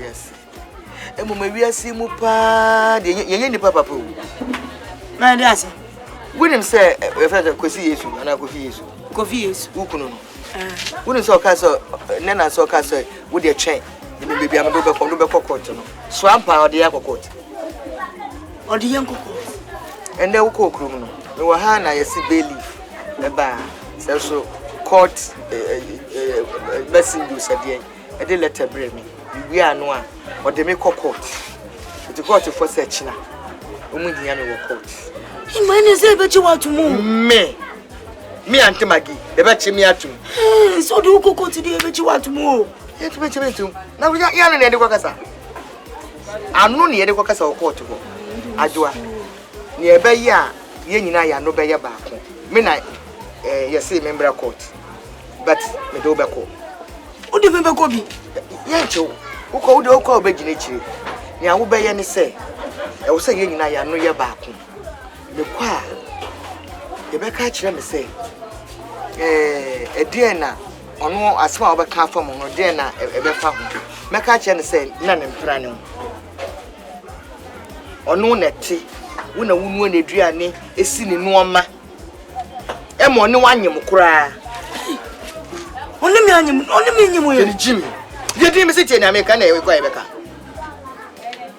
Yes. E mo we asi mu pa de ye ni papa po. Na de ase. Wonim say e fa Kofi Yesu ana Kofi Yesu. Kofi Yesu. Ukunu no. Wonim say o ka so nena so o ka so wo de twen. Ni baby am do be court no. So ampa o de yakokot. O de yankoko. Ende wo ko okrum no. Me wo ha na yesi belief. E ba so court messenger said e de letter bring me. We are no a o de me court. The court for search na. Omu hia me wo court. Imane say be chi watumu. Me ante magi, e be chi me atum. So do ko court dey be chi watumu. Yet be chi me tum. Na wo ya no na de kwakasa. Anu na de kwakasa wo court go. Adwoa. Ni e be ya ye nyina ya no be ya baako. Me na say member court. But me do be ko. O de member ko bi. Ye ncho. Wo ko wo de wo ko be gine chire. Ni a wo be ye ni say e wo say ye nyina ya no ye baako. Me kwa e be ka chire me say e de na ono asema obeka fam no de na e be fa ho me ka che ne say na ne mpra ne ono na ti wo na wunu na duane esi ne nuoma e mo ne wanyem kura ono mi anyem ye jimi ye di me se tie na me ka na e kwa e beka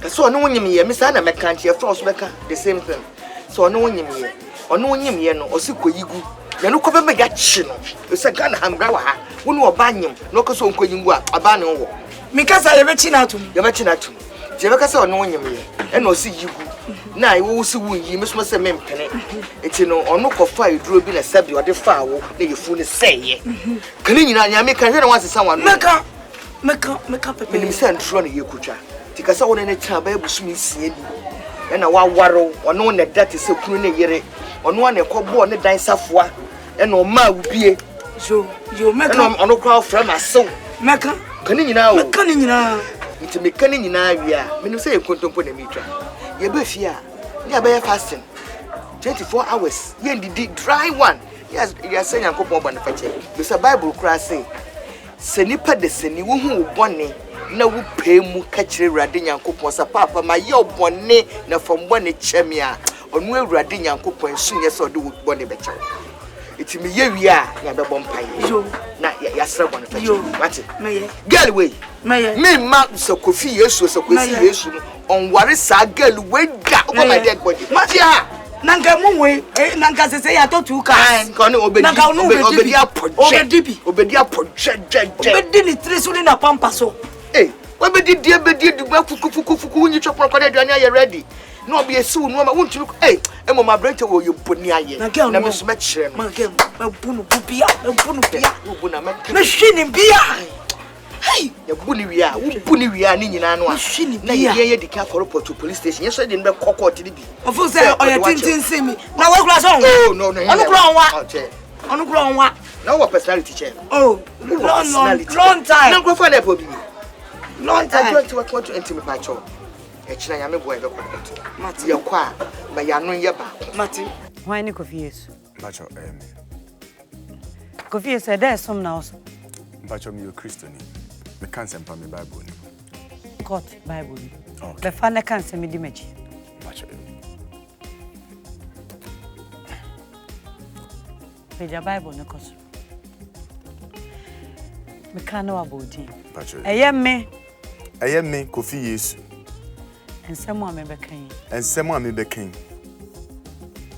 ka so ono wonyem ye me sa na me ka nche frost beka the same thing so ono wonyem ye no osikoyigu ya no kobe mega chi no se ga na hamgra wa ha wonu obanyem no koso onkoyimbu a aba ne wo mikasa ye be chi na atum je be kasa ono wonyem ye e no si yigu na wo si wu yi me so se mempene eti no ono kofa eduro bi na sabi ode fa wo na yefu ne seye kani nyina nya me kan hwe na wasesa wa no meka pepe ni se ntro na ye kutwa ti kasa wo ne cha ba ebusum isie bi na wa waro ono na date se kunu ne yere ono na ekobo ne dan safoa e na o ma ubie yo meka ono kwa from aso meka kani nyina o meka ni nyina nti meka ni nyina wi a menim se ye kontompo na mitwa ye ba fi a ya ba fasting 24 hours ye ndidi dry one yes you are saying yankopon ba na fache the bible kura say se nipa de se ni wo hu bone na wo pemu ka kire urade yankopon sa papa ma ye obone na fom bone chemi a onu urade yankopon sunye se ode wo bone be chew iti me ye wi a ya be bompai na ya sra bone fache wati meye girl we meye me ma so Kofi Yesu so Kofi Yesu no on ware sa girl we ga ko my dead body matia nanga munwe nanga sese ya to tu ka nka no obedi obedi ni tresuli na pampa so obedi du fuku nyi chopro kwa aduane aye ready no obi esiwu no ma wontumi emo ma brete wo yoboni aye na me so me kire no ma bunu bia wo na me hwini bia hey ya buni wia ni nyina no a na ye dika for police station yeso de nbe kokot ni bi ofo say oya tintin simi na we kura so no onu kura onwa na wo personality check long time na go for na po bi long time 20 intimi pa cho e china ya me boy be kokot mati ye kwa ma ya no ye ba mati why ni Kofi Yesu Bacho Kofi Yesu there some now so Bacho mi Christiani me can't send me Bible ni court Bible okay the fan can send me the match Bacho the Bible no cause me can know about him Bacho ayem me Kofi Yesu ensemo amebeka ensemo amebeka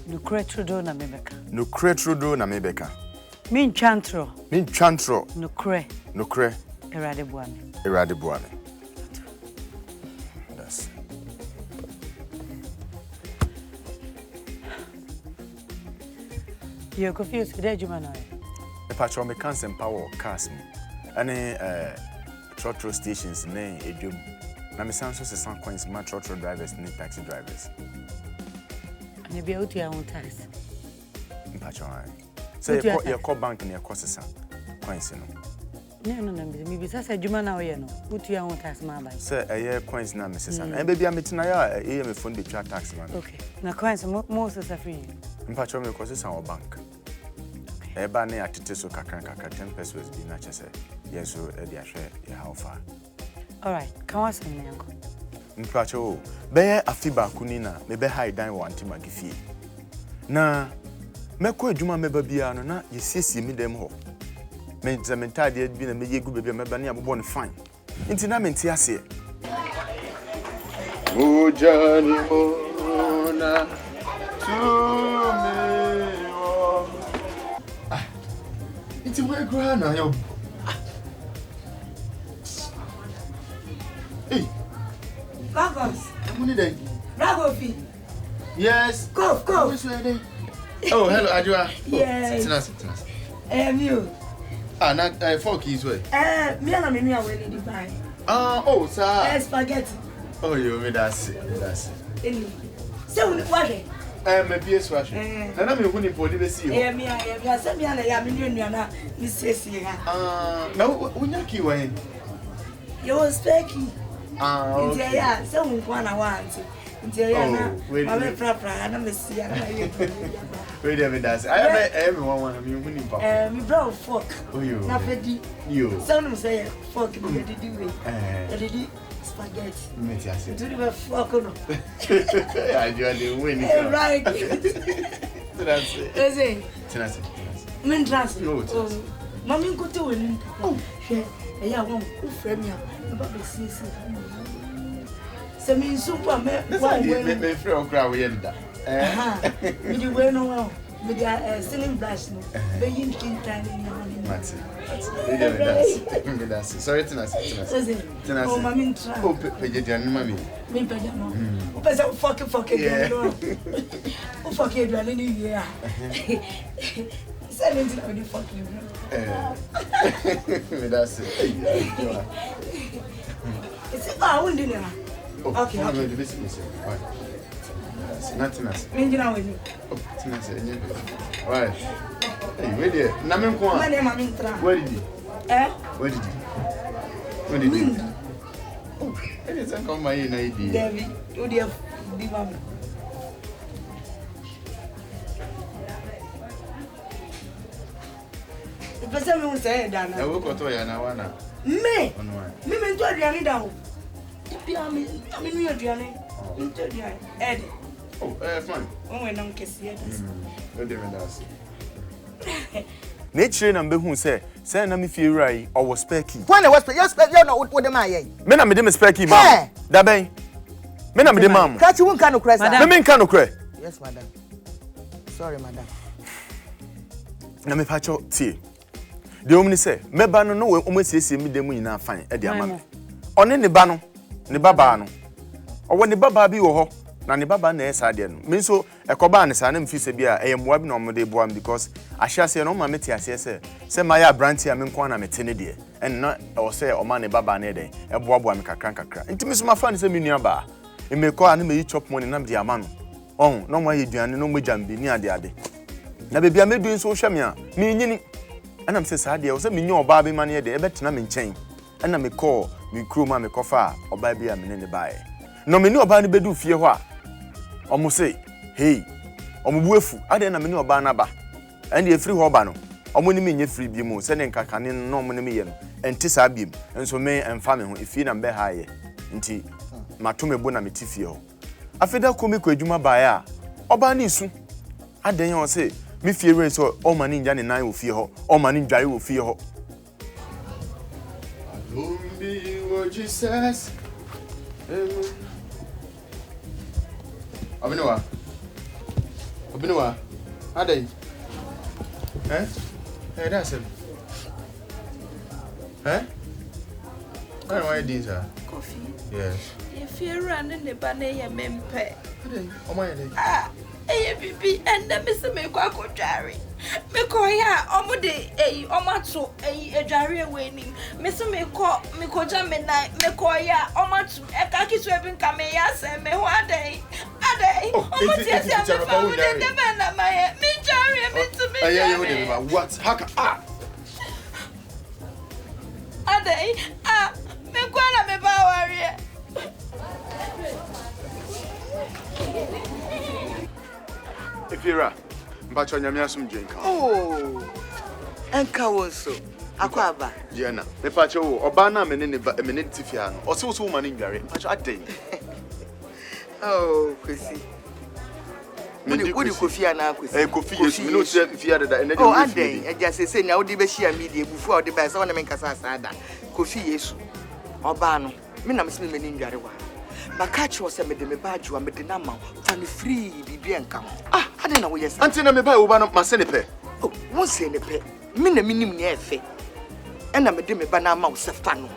no kretrudo na mebeka no kretrudo na mebeka min chantro no kre erade buame that's you confused today jumana e pacho me can send power cars me any trotro stations na edum na me sanso se san coins ma trotro drivers ni taxi drivers ani bia utu ya on tax pacho ai say your call bank na your sesa coins no no me bi sasa juma na oye no utu ya on tax ma ban say eye coins na me sesa na be bia metina ya e me phone dey try tax man okay na coins mo sesa free mpacho me sesa on bank e ba na atete so kakran 10 pesos bi na chese yeso e dia hwe ya how far All right, can I say me uncle? Mpacho, be afiba kunina, me be high dan wa anti magifie. Na meko adwuma meba bia no na yesiesie mi dem ho. Me zementade bi na me yegu bebia meba na abobɔ no fine. Nti na menti ase. Ojani mona to me. Nti we gra na yo. Hey. Lagos. Money day. Ragofi. Yes. Go. Oh, hello, Adua. Yes. Tinas. You. Ah, not four keys way. Me and me are willing to buy. Oh, sir. Spaghetti. Oh, you made us. So, what? My PS wash. And I'm going to put it see you. Me, I said, me and I am millionaire. Miss Cecilia. No, when you're key, you was speaking. Okay. Yeah, someone I want. Wait a minute. Wait a minute. I have everyone want to be winning. Me brought fork. Oh, you. Nafedi. You. Some say fork. You did it. You did spaghetti. Me too. You did it fork. No. I do the winning. Right. That's it. Is it? Tinas. Me trans. No. Mommy go to win. Oh, yeah, one who frame me. About the season. So me super me me friend crowd we end that. Me the way no me the selling brush no. Be yin kin tiny in money. That's it. Sorry Tinas. Oh mommy try. Oh, pejedian mommy. Me pejano. O pesa fuck again no. O fuck again any year. Say me to the fuck you. That's it. It's I won't do now. Okay. Nothing. Engine with me. Right. Hey, where did Namin Kwan? My name is Mintra. Where did you? Where did you? Oh, it isn't come my idea. David, who do you have? The person who said that. I will go to Yana. Me to Adriani down. I mean, you Adriani. Ed. Oh, fine. Oh, I don't kiss yet. Nature number who say na me Efiewura or was specky. When I was you know what am I? Men am dem specky ma. Da ben. Men am dem mam. Catch you can no cry. Men can no cry. Yes, madam. Sorry, madam. Na me pacho tie. The omni say meba no no omesiesie mi dem nyina afan e de ama. One ne ba no, ne baba no. Owo ne baba bi wo ho. Na ne baba na esa de no. Me so ekoba ne sa na mfi se bia eyemwa bi na omode boam because ahyase no ma meti ase se ma ya branti a me nko na mete ne de. En na o se o ma ne baba na den e boaboa me kakra. Nti me so ma fa ne se me nua ba. E me ko ane me yi chop money na me de ama no. Oh, no mo yeduane no mo jambi ni ade. Na bebia medu nso hwe me a me nyini. Ana me se sa de o se me nyi oba be ma ne de e betena me nchen. Ana me call me kroma me kofa oba bi a me ne bae. No me ni oba ne bedu fie ho a omo say hey omo buefu ade na me ni oba na ba ende e free ho ba no omo ni me nye free bi mu se ne nkakane no omo ni me ye no enti sa biem enso me emfa me ho efie na mbe ha ye nti matome bo na me tifie ho afeda ko me ko adwuma bae a oba na isu ade yan o say me Efiewura so o ma ni nja ne nan wo fie ho o ma ni ndware wo fie ho Lumbi wo Jesus Obinwa. Adai. That's him. Why this? Coffee. Yes. Efiewura and the banana mempe. Adai. Oh my day. Bibi and the Mr. Meko Jari. Mekoya, Omude, Omatsu, Jari winning. Mr. Meko Jamina, Mekoya, Omatsu, Ekaki sweeping Kameas and Mewade. Ade, what? Haka. Ade, Mekola me bawaria. Efiewura, mbacho nyame asum jenka. Oh. Enka won so. Akwaba. Diana, me pacho oba na me ne tifia no. O se wo so ma ne ndware. Pacho aden. Oh, Kwesi. Wodi Kofi ana Kwesi. Kofi Yesu, me no se fia da ene de. Oh, aden. E ja se na wodi be hia media bufu a wodi ba se wona me nkasa asada. Kofi Yesu. Oba no. Me na me se me ne ndware wa. Makachi wo se me de me baaju a me de na ma. Fa me free bibia nka ho. Ah, aden na wo yes. Anti na me ba oba no ma se ne pe. Oh, wo se ne pe. Me na minim ne efe. Ena me de me ba na ma wo se fa no.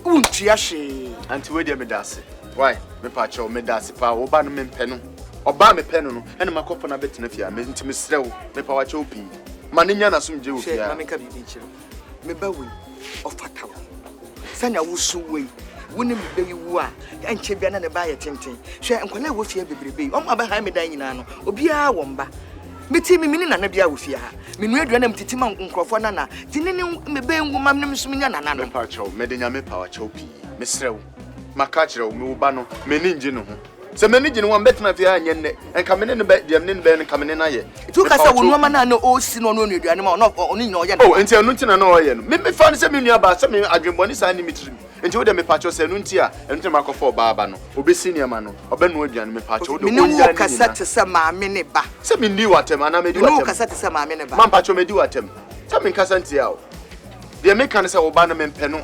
Untua hwe. Anti we de me dase. Why? Me pacho me dase pa oba no me mpe no. Oba me pe no no. Ena makopo na betina fia me ntimi srew. Me pa wacho pi. Ma ne nya na som je wo fia. Ma me ka bibi chiro. Me ba we ofata wo. Sanya wo su we. Woni me be wu a enche bia na ne ba ye tenten. Hwe enkwala wo fia bebrebe. O ma ba ha me dan nyina no. Obia wo mba. Meti mi na na bia wo fia ha. Me nu adua na mtitima nkrofo na na. Tinene me be nguma me nso nya na na no. Me pacho me de nya me pa wacho pi. Me srew. Maka kire wo me ba no me ni ngi no ho. Se me ni ngi no wan betina fia anye ne. Enka me ne ne be dem ne be ne ka me ne na ye. Tu ka sa wo nuama na na o si no no aduane ma no nyina o ye na. Oh, enti anu ntina na o ye no. Me fa ne se me nua ba se me adwenboni sa ni mitrim. Enti wo de me pacho se anu ntia enu tema akofo ba no. Obesi ni ama no. Obenu aduane me pacho wo de ko nya ni. Me ka sa te se ma me ne ba. Se me ndi watem ana me di watem. Me ka sa te se ma me ne ba. Man pacho me di watem. Se me nkasa ntia o. De me kan se wo ba no me mpe no.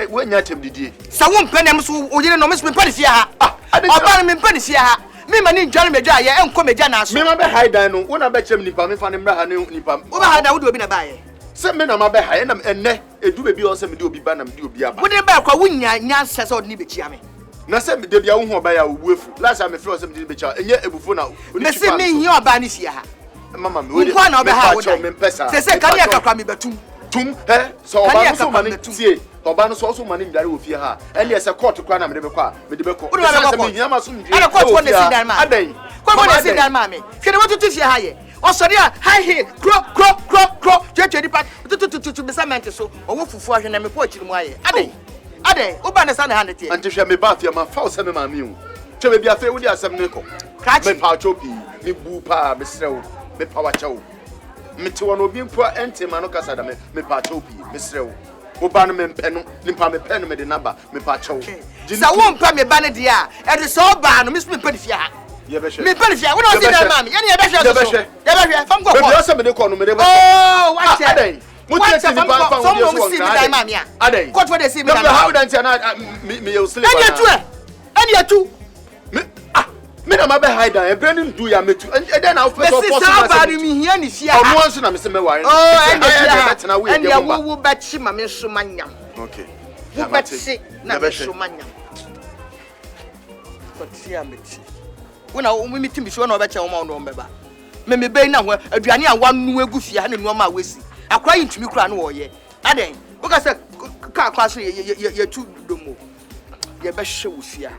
We nya tem didie. Sa wo mpe na me so o yire no me so me pa fia ha. Oba na me mpa ne fia ha. Me ma ni dware medwa ye enko meja na so. Me ma be haidan no. Wo na be chem nipa me fa ne mra ha ne nipa. Wo ba haidan wo de obi na ba ye. Se me na ma be haye na enne edu be bi o se me de obi ba na me de obi aba. Wo de ba kwa wo nya se se o de ni be chia me. Na se me de bia wo hu oba ya wo buefu. Last time me feel o se me de be chia enye ebufu na. Me se me hi oba ne fia ha. Mama me wo de. Nko na oba ha wo da. Se se kan ya kakra me betum. Tum so oba no so ma ne tie. Oba no so ma ne ndare wo fie ha. Ele se court kwa na me de be kwa me de be ko. Se me hi ama so ndie. Ana court ko ne si dan ma. Adan. Ko mo ne si dan ma me. Hwe de wo tutu fie ha ye. Osori a high heel kro twetwe di pat tutu be cement so owo fufu ahwe na me po akiri mu aye ade wo ba ne sa ne ha ne tie anti hwe me ba fie ma fa o se me ma me hu twe be bia fe wo di asem ne ko me pa chopi me bu pa me srew me pa wa chawo me te wono obi mpo ente ma no kasa da me pa chopi me srew wo ba no me mpe no nimpa me pe no me de naba me pa chawo sa wo mpa me ba ne dia e de so ba no me so me pa de fia ha me pa de fia wo no si da ma me ye ne ye be hwe fam go me be so me de ko no me de be oh what aden what fam go so mo si me da ma me a aden ko to de si me da ma how dan tia na me you sleep ani atu me na ma be hide down e brand do ya metu e den na o first of all so ba ni mi hia ni fia omo anso na me se me ware and ya wo ba chi ma me so manyam okay wo ba chi na me so manyam ko ti ya meti wona o mi timi so na o be che wo ma no mbeba me be na ho aduane a wanu egu fia na nuoma a wesi akwa yintumi kura no wo ye aden wo ka se ka kwa so ye tu domo ye be hwe wo fia